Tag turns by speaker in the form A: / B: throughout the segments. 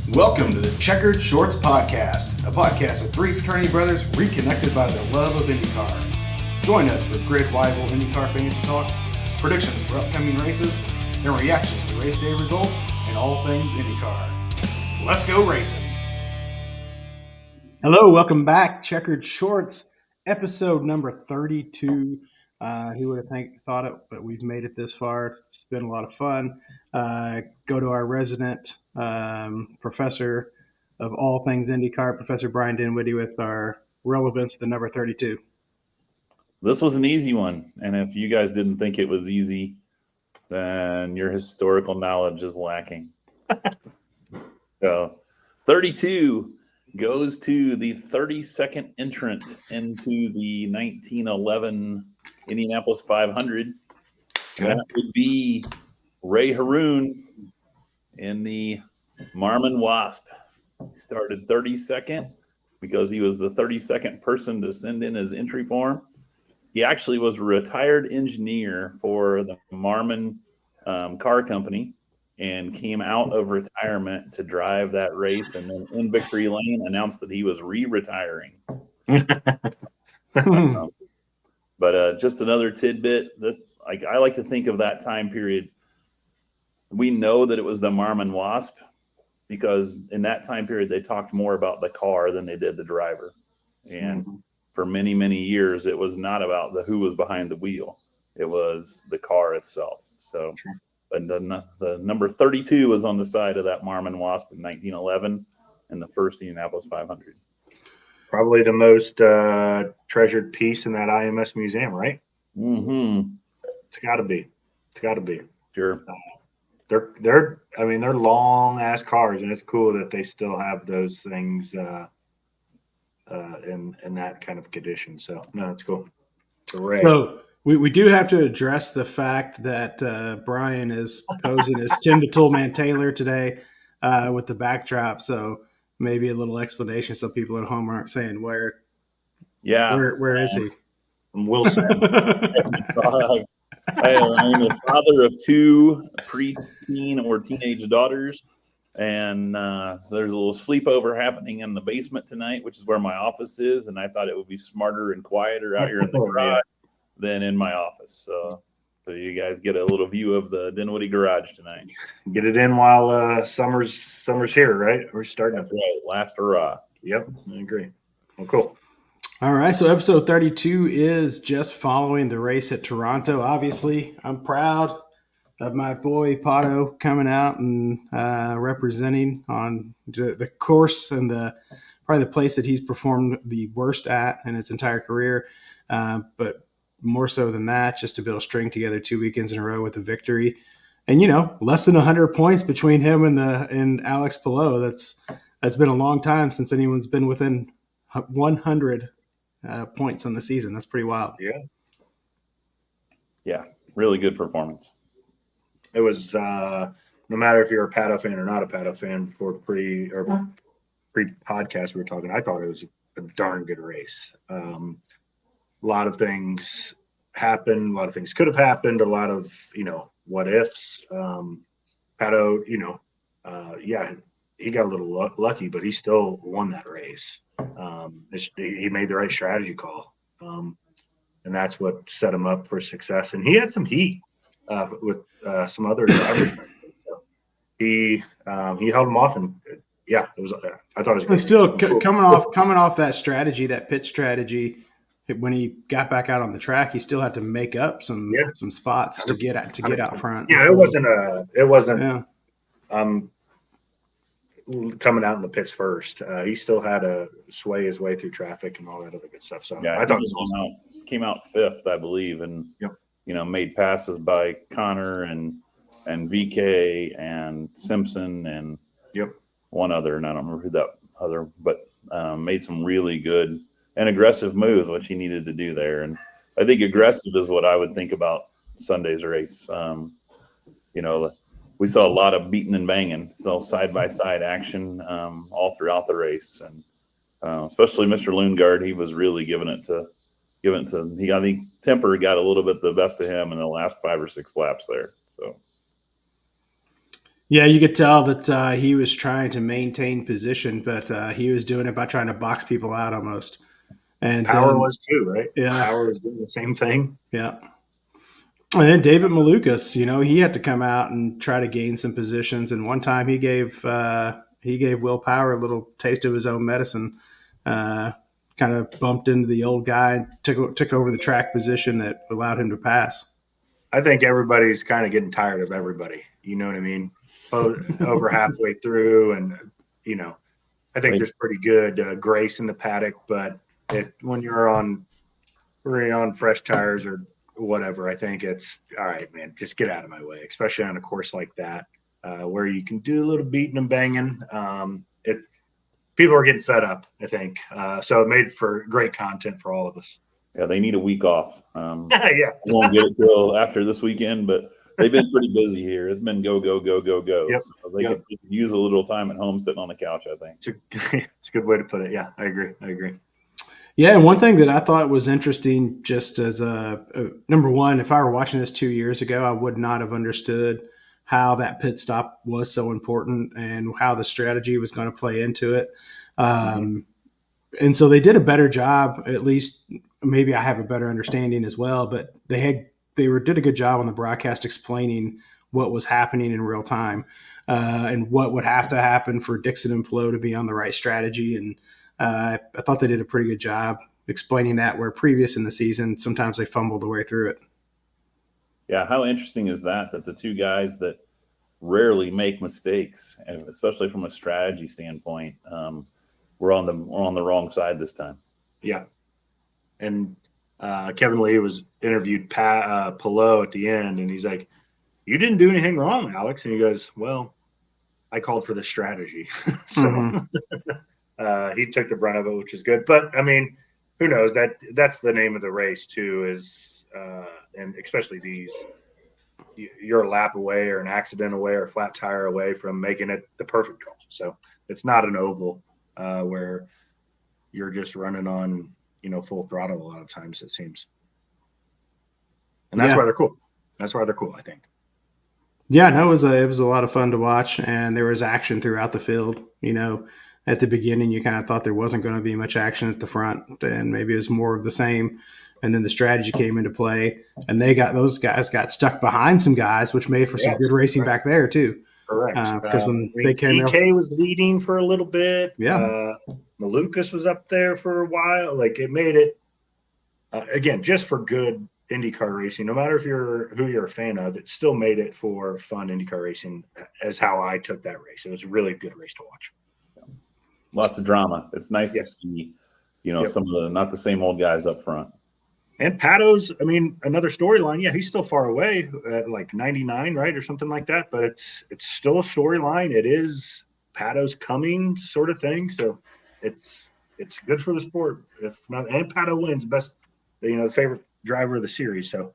A: Welcome to the Checkered Shorts Podcast, a podcast of three fraternity brothers reconnected by their love of IndyCar. Join us for grid-rival IndyCar fantasy talk, predictions for upcoming races, and reactions to race day results and all things IndyCar. Let's go racing! Hello, welcome back, Checkered Shorts, episode number 32. Who would have thought it, but we've made it this far. It's been a lot of fun. Go to our resident professor of all things IndyCar, Professor Brian Dinwiddie, with our relevance to number 32.
B: This was an easy one, and if you guys didn't think it was easy, then your historical knowledge is lacking. So 32 goes to the 32nd entrant into the 1911 Indianapolis 500. Okay. That would be Ray Haroon in the Marmon Wasp. He started 32nd because he was the 32nd person to send in his entry form. He actually was a retired engineer for the Marmon car company and came out of retirement to drive that race, and then in victory lane announced that he was re-retiring. But just another tidbit that I like to think of that time period. We know that it was the Marmon Wasp because in that time period they talked more about the car than they did the driver, and for many, many years it was not about who was behind the wheel; it was the car itself. So. And the number 32 was on the side of that Marmon Wasp in 1911 in the first Indianapolis 500.
C: Probably the most treasured piece in that IMS museum, right?
B: Mm-hmm.
C: It's got to be. It's got to be.
B: Sure.
C: They're long ass cars, and it's cool that they still have those things in that kind of condition. So no, it's cool. Hooray.
A: So we do have to address the fact that Brian is posing as Tim the Toolman Taylor today with the backdrop. So maybe a little explanation so people at home aren't saying where is he?
C: I'm Wilson.
B: I am a father of two preteen or teenage daughters, and so there's a little sleepover happening in the basement tonight, which is where my office is, and I thought it would be smarter and quieter out here in the garage than in my office. So you guys get a little view of the Dinwiddie garage tonight.
C: Get it in while summer's here, right? We're starting.
B: That's right. Last hurrah.
C: Yep, I agree. Well, cool.
A: All right, so episode 32 is just following the race at Toronto. Obviously, I'm proud of my boy Pato coming out and representing on the course and probably the place that he's performed the worst at in his entire career. But more so than that, just to be able to string together 2 weekends in a row with a victory. And, less than 100 points between him and Alex Palou. That's been a long time since anyone's been within 100 points on the season. That's pretty wild.
B: Yeah, really good performance.
C: It was no matter if you're a Pato fan or not a Pato fan before pre-podcast we were talking, I thought it was a darn good race. A lot of things happened. A lot of things could have happened. A lot of, what ifs. Pato, he got a little lucky, but he still won that race. He made the right strategy call. And that's what set him up for success. And he had some heat with some other drivers. So he held him off, and it was. I thought it was good.
A: Still coming off that strategy, that pit strategy. When he got back out on the track, he still had to make up some spots to get out front.
C: Yeah, it wasn't coming out in the pits first. He still had to sway his way through traffic and all that other good stuff. So I thought
B: he came out fifth, I believe, and made passes by Connor and VK and Simpson and one other, and I don't remember who that other, but made some really good and aggressive moves, which he needed to do there. And I think aggressive is what I would think about Sunday's race. We saw a lot of beating and banging, so side-by-side action all throughout the race. And especially Mr. Lundgaard, he was really giving it to I think temper got a little bit the best of him in the last 5 or 6 laps there. So
A: Yeah, you could tell that he was trying to maintain position, but he was doing it by trying to box people out almost. And
C: Power
A: then,
C: was too, right?
A: yeah,
C: Power was doing the same thing.
A: yeah. And then David Malukas, he had to come out and try to gain some positions. And one time he gave Will Power a little taste of his own medicine. Kind of bumped into the old guy, took over the track position that allowed him to pass.
C: I think everybody's kind of getting tired of everybody. You know what I mean? Over halfway through, and I think there's pretty good grace in the paddock, but when you're on fresh tires or whatever, I think it's all right, man. Just get out of my way, especially on a course like that where you can do a little beating and banging. People are getting fed up, I think. So it made for great content for all of us.
B: Yeah, they need a week off.
C: Yeah,
B: I won't get it till after this weekend, but they've been pretty busy here. It's been go, go, go, go, go.
C: Yep.
B: So they could use a little time at home sitting on the couch, I think.
C: It's a good way to put it. Yeah, I agree.
A: Yeah, and one thing that I thought was interesting, just as number one, if I were watching this 2 years ago, I would not have understood how that pit stop was so important and how the strategy was going to play into it. And so they did a better job, at least maybe I have a better understanding as well, but did a good job on the broadcast explaining what was happening in real time and what would have to happen for Dixon and Pelot to be on the right strategy. And I thought they did a pretty good job explaining that, where previous in the season, sometimes they fumbled the way through it.
B: Yeah, how interesting is that the two guys that rarely make mistakes, especially from a strategy standpoint, we're on the wrong side this time.
C: Yeah. And Kevin Lee was interviewed Pelot at the end, and he's like, "You didn't do anything wrong, Alex." And he goes, "Well, I called for the strategy." So he took the brunt of it, which is good. But I mean, who knows? That's the name of the race too, is and especially these, you're a lap away or an accident away or a flat tire away from making it the perfect call. So it's not an oval where you're just running on full throttle a lot of times, it seems. And that's why they're cool. That's why they're cool, I think.
A: Yeah, no, it was a lot of fun to watch, and there was action throughout the field. At the beginning, you kind of thought there wasn't going to be much action at the front, and maybe it was more of the same. And then the strategy came into play, and those guys got stuck behind some guys, which made for some good racing back there too.
C: Correct.
A: Because when they came,
C: DK was leading for a little bit.
A: Yeah,
C: Malukas was up there for a while. Like, it made it again just for good IndyCar racing. No matter who you're a fan of, it still made it for fun IndyCar racing. As how I took that race, it was a really good race to watch.
B: Lots of drama. It's nice to see, some of the not the same old guys up front.
C: And Pato's, I mean, another storyline. Yeah, he's still far away, at like 99, right, or something like that. But it's still a storyline. It is Pato's coming, sort of thing. So it's good for the sport. If not, and Pato wins best, the favorite driver of the series. So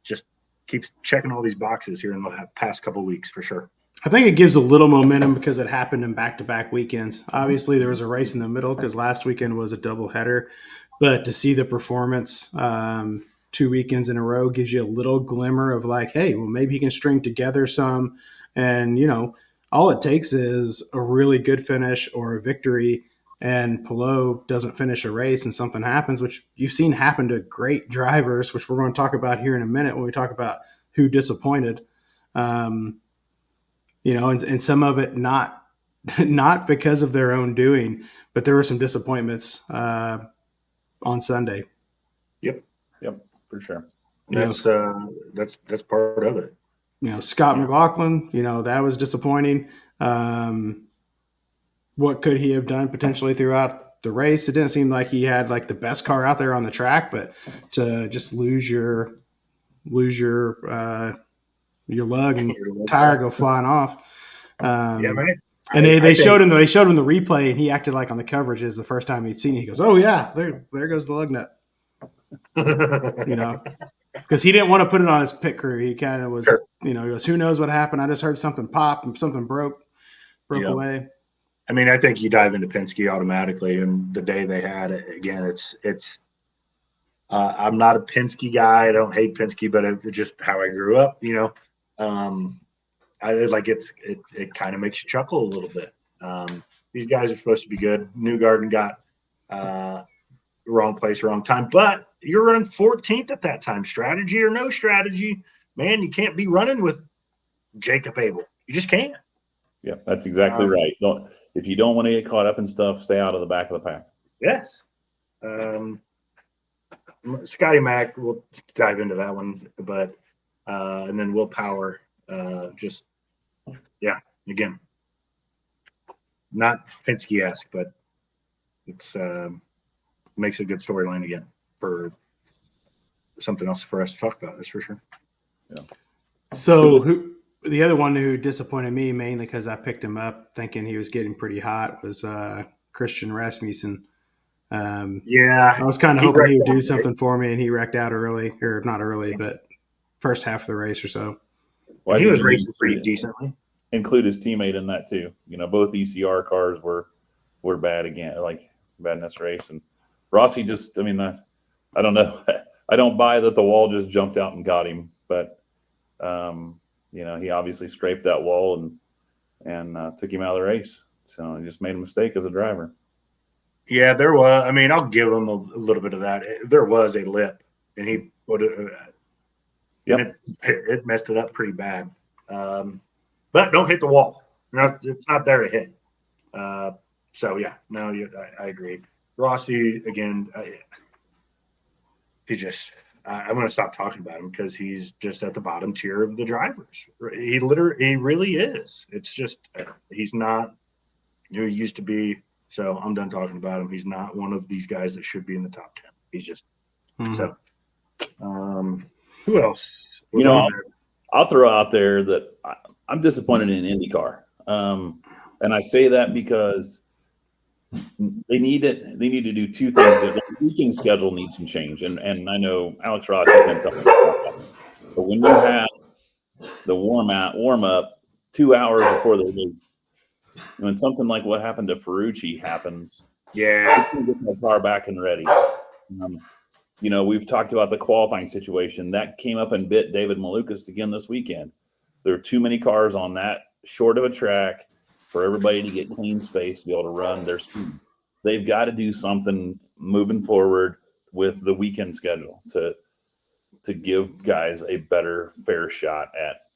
C: just keeps checking all these boxes here in the past couple of weeks for sure.
A: I think it gives a little momentum because it happened in back-to-back weekends. Obviously, there was a race in the middle because last weekend was a doubleheader. But to see the performance 2 weekends in a row gives you a little glimmer of like, hey, well, maybe he can string together some. And, all it takes is a really good finish or a victory, and Pelot doesn't finish a race and something happens, which you've seen happen to great drivers, which we're going to talk about here in a minute when we talk about who disappointed. And some of it not because of their own doing, but there were some disappointments on Sunday.
B: Yep, for sure.
C: That's part of it.
A: Scott McLaughlin, that was disappointing. What could he have done potentially throughout the race? It didn't seem like he had like the best car out there on the track, but to just lose your lug and tire go flying off.
C: Man.
A: And they showed him the replay, and he acted like on the coverage is the first time he'd seen it. He goes, "Oh yeah, there goes the lug nut." Because he didn't want to put it on his pit crew. He kind of was, he goes, "Who knows what happened? I just heard something pop and something broke away."
C: I mean, I think you dive into Penske automatically, and the day they had it again, it's. I'm not a Penske guy. I don't hate Penske, but it's just how I grew up. it kind of makes you chuckle a little bit. These guys are supposed to be good. Newgarden got wrong place, wrong time, but you're running 14th at that time. Strategy or no strategy, man, you can't be running with Jacob Abel. You just can't.
B: Yeah, that's exactly right. If you don't want to get caught up in stuff, stay out of the back of the pack.
C: Yes. Scotty Mack, we'll dive into that one, but and then Will Power, again, not Penske-esque, but it's makes a good storyline again for something else for us to talk about. That's for sure.
A: Yeah. So the other one who disappointed me mainly because I picked him up thinking he was getting pretty hot was Christian Rasmussen. I was kind of hoping he would do something for me, and he wrecked out early, or not early, but first half of the race or so.
C: Well, he was racing pretty decently.
B: Include his teammate in that too. Both ECR cars were bad again, like bad in this race. And Rossi just, I don't know. I don't buy that the wall just jumped out and got him, but he obviously scraped that wall and took him out of the race. So he just made a mistake as a driver.
C: Yeah, there was. I'll give him a little bit of that. There was a lip, and he put it. It messed it up pretty bad. But don't hit the wall. It's not there to hit. I agree. Rossi again. I'm going to stop talking about him because he's just at the bottom tier of the drivers. He really is. It's just he's not who he used to be. So I'm done talking about him. He's not one of these guys that should be in the top 10. He's just so. Who else?
B: I'll throw out there that I'm disappointed in IndyCar, and I say that because they need to do two things. The weekend schedule needs some change, and I know Alex Ross has been telling me about that. But when you have the warm up 2 hours before the race, when something like what happened to Ferrucci happens,
C: get
B: that car back and ready. We've talked about the qualifying situation that came up and bit David Malukas again this weekend. There are too many cars on that short of a track for everybody to get clean space to be able to run their speed. They've got to do something moving forward with the weekend schedule to give guys a better, fair shot at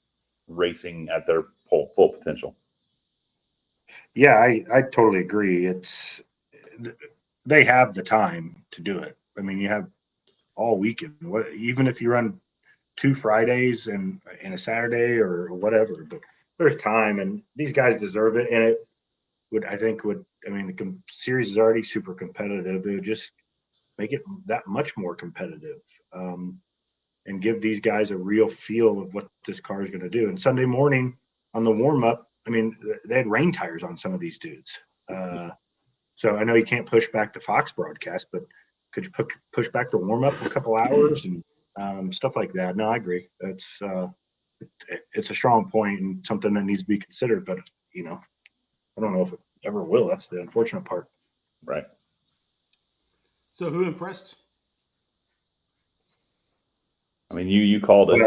B: racing at their full potential.
C: Yeah, I totally agree. They have the time to do it. You have all weekend. Even if you run 2 Fridays and a Saturday or whatever, but there's time, and these guys deserve it. And it would, the series is already super competitive. It would just make it that much more competitive, and give these guys a real feel of what this car is going to do. And Sunday morning on the warm up, they had rain tires on some of these dudes. So I know you can't push back the Fox broadcast, but could you push back the warm up a couple hours and stuff like that? No, I agree. It's a strong point and something that needs to be considered, but I don't know if it ever will. That's the unfortunate part.
B: Right.
A: So who impressed?
B: You called it,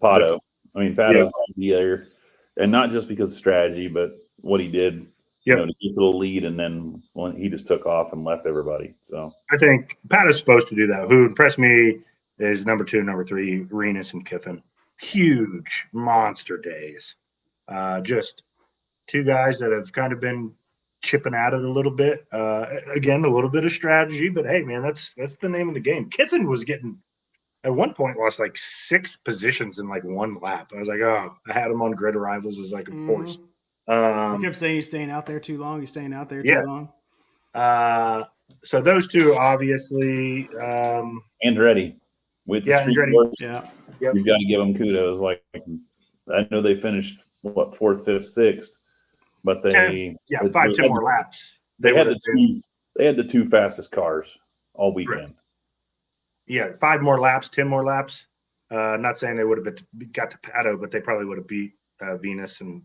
B: Pato. Pato's going to be there, and not just because of strategy, but what he did. To keep the lead, and then he just took off and left everybody. So
C: I think Pat is supposed to do that. Who impressed me is number 2, number 3, Renus and Kiffin. Huge monster days. Just two guys that have kind of been chipping at it a little bit. Again, a little bit of strategy, but hey, man, that's the name of the game. Kiffin was getting at one point lost like 6 positions in like one lap. I was like, oh, I had him on grid arrivals. Is like, of course.
A: He kept saying he's staying out there too long. He's staying out there too long.
C: So those two, obviously.
B: Andretti. With
C: Andretti.
B: Yep. You've got to give them kudos. Like, I know they finished, 4th, 5th, 6th, but they
C: 5-10 more laps.
B: They had the 2 fastest cars all weekend.
C: Right. Yeah, 5 more laps, 10 more laps. Not saying they would have got to Pato, but they probably would have beat Venus and.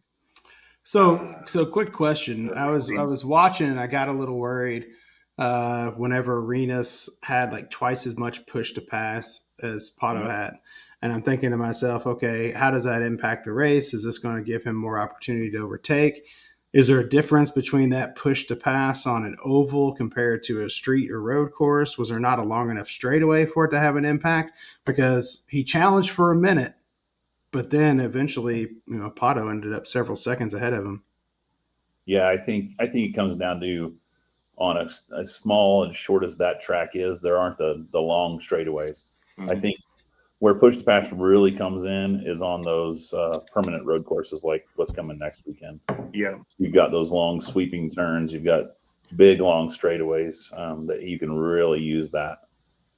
A: So quick question. I was watching and I got a little worried whenever Arenas had like twice as much push to pass as Pato had. And I'm thinking to myself, okay, how does that impact the race? Is this going to give him more opportunity to overtake? Is there a difference between that push to pass on an oval compared to a street or road course? Was there not a long enough straightaway for it to have an impact? Because he challenged for a minute, but then eventually, Pato ended up several seconds ahead of him.
B: Yeah, I think it comes down to on as small and short as that track is, there aren't the long straightaways. I think where push to pass really comes in is on those permanent road courses like what's coming next weekend.
C: Yeah.
B: You've got those long sweeping turns. You've got big long straightaways that you can really use that.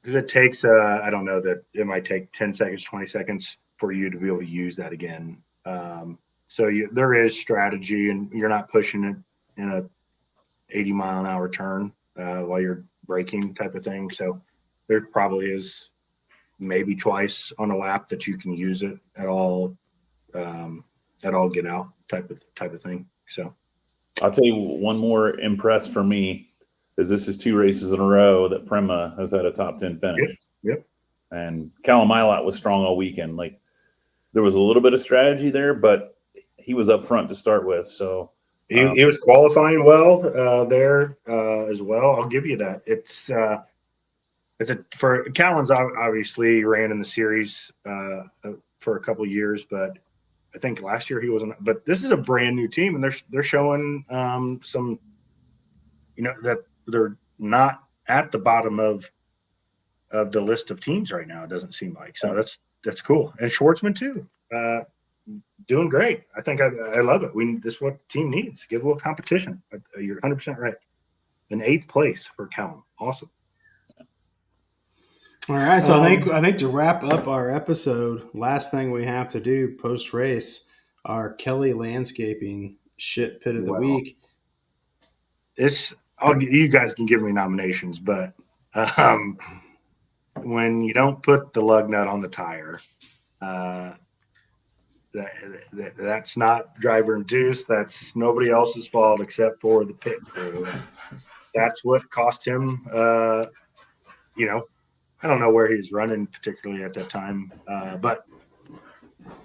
C: Because it takes, I don't know, that it might take 10 seconds, 20 seconds for you to be able to use that again. So there is strategy, and you're not pushing it in a 80-mile-an-hour turn while you're braking type of thing. So there probably is maybe twice on a lap that you can use it at all get out type of thing. So
B: I'll tell you one more impress for me is this is 2 races in a row that Prema has had a top 10 finish.
C: Yep.
B: And Callum Ilott was strong all weekend. Like there was a little bit of strategy there, but he was up front to start with. So
C: he was qualifying well there as well. I'll give you that. It's for Callan's obviously ran in the series for a couple of years, but I think last year he wasn't. But this is a brand new team, and they're showing some, that they're not at the bottom of the list of teams right now. It doesn't seem like so. That's cool. And Schwartzman too, doing great. I think I love it. This is what the team needs. Give a little competition. You're 100% right. In 8th place for Callum. Awesome.
A: All right, so I think to wrap up our episode, last thing we have to do post race, our Kelly Landscaping shit pit of the week.
C: You guys can give me nominations, but when you don't put the lug nut on the tire, that's not driver induced. That's nobody else's fault except for the pit crew. That's what cost him. I don't know where he was running particularly at that time, but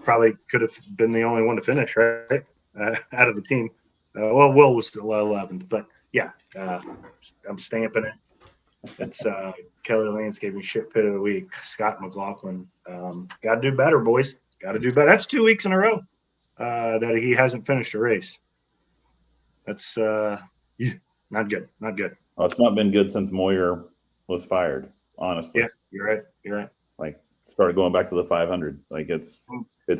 C: probably could have been the only one to finish, right? Out of the team. Will was still 11th, but yeah, I'm stamping it. That's Kelly Landscaping shit pit of the week. Scott McLaughlin. Got to do better, boys. Got to do better. That's 2 weeks in a row that he hasn't finished a race. That's not good. Not good.
B: Well, it's not been good since Moyer was fired, honestly.
C: Yeah, you're right.
B: Like started going back to the 500. Like it's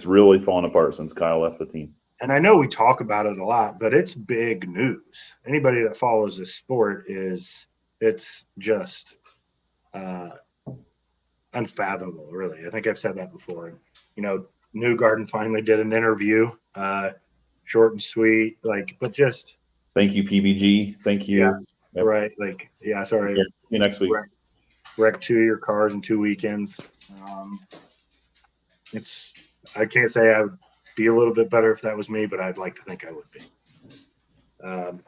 B: really fallen apart since Kyle left the team.
C: And I know we talk about it a lot, but it's big news. Anybody that follows this sport it's just unfathomable, really. I think I've said that before. Newgarden finally did an interview, short and sweet, but just
B: thank you, PBG. Thank you.
C: Yeah, yep. Right. Sorry.
B: See you next week.
C: Wrecked 2 of your cars in 2 weekends. I can't say I would be a little bit better if that was me, but I'd like to think I would be.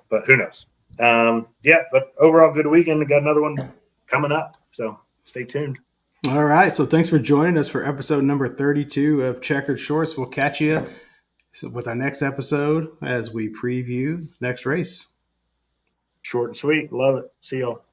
C: But who knows? But overall, good weekend. We got another one coming up, so stay tuned.
A: All right, so thanks for joining us for episode number 32 of Checkered Shorts. We'll catch you with our next episode as we preview next race.
C: Short and sweet. Love it. See y'all.